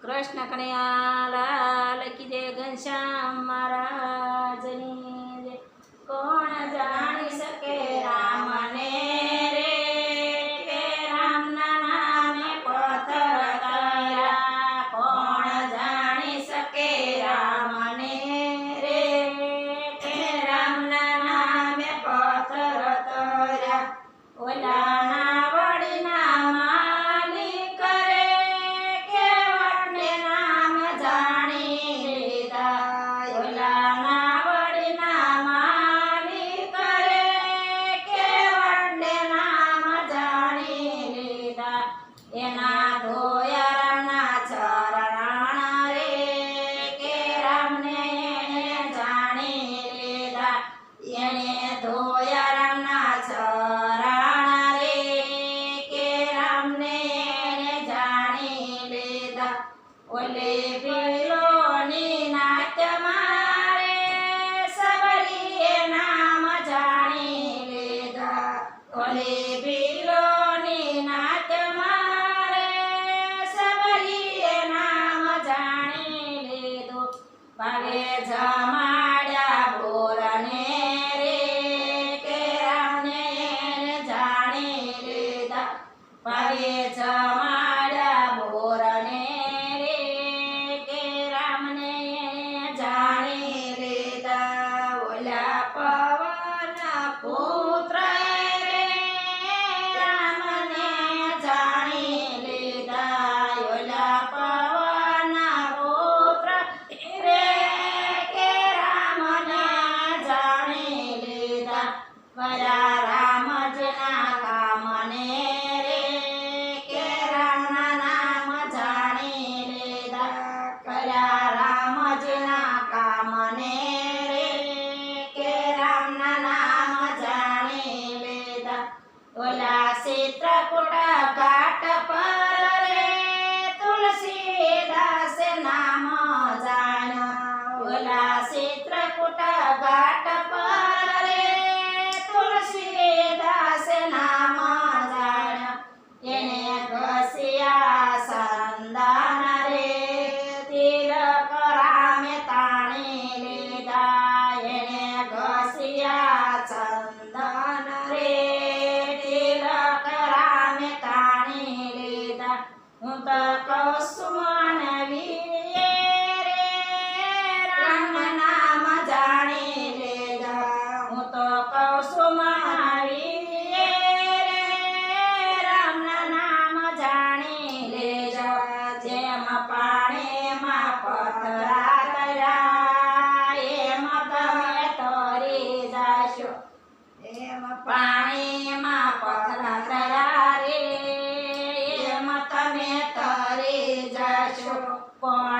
કૃષ્ણ કનૈયા લાલ કી જય, ઘનશ્યામ મહારાજની જય। કોણ જાણી શકે રામને રે, કે રામના નામે પથ્થર કર્યા। કોણ જાણી શકે રામને રે, કે રામના નામે પથ્થર કર્યા। ઓલાના વડીના માલિક રે, કેવડને નામ જાણી લીધા। ઓલાના વડીના માલિક રે, કેવડને નામ જાણી લીધા। એના ધોયરના ચરણ રે, કે રામને એણે જાણી લીધા। એણે ધોયરના ચરણ રે, કે રામને એણે જાણી લીધા। ઓલે ભીલોની નાચમાં રે, સબરીએ નામ જાણી લીધા। ઓલે ભીલોની નાચમાં રે, સબરીએ નામ જાણી લીધું। ભાવે જમાડ્યા બોરને રે, કે રામને એણે જાણી લીધા। ભાવે જમાડ્યા બોરને રે, કે રામને એણે જાણી લીધા। ઓલા પવન પુત્ર રે, રામને જાણી લીધા। ઓલા પવન પુત્ર રે, કે રામને જાણી લીધા। કયા રામજીના કામને રે, કે રામના નામ જાણી લીધા। કયા રામજીના કામને રે, કે રામના નામ જાણી લીધા। ઓલા ચિત્રકૂટ ઘાટ પર રે, તુલસીદાસ નામ જાણ્યો। ઓલા ચિત્રકૂટ ઘાટ પર રે, તુલસીદાસ નામ જાણ્યો। એણે ઘસ્યા સંદાન રે, તિલક રામે તાણી લીધા। એણે ઘસ્યા ચંદન રે, તિલક રામે તાણી લીધા। હું તો કહું છું માનવીએ રે, રામના નામ જાણી લીધા। હું તો કહું છું માનવીએ રે, રામના નામ જાણી લીધા। જેમ પાણીમાં પથરા કર્યા, એમ તમે તરી જાશો। એમ પાણીમાં પથરા કર્યા રે, એમ તમે તરી જાશો। કોણ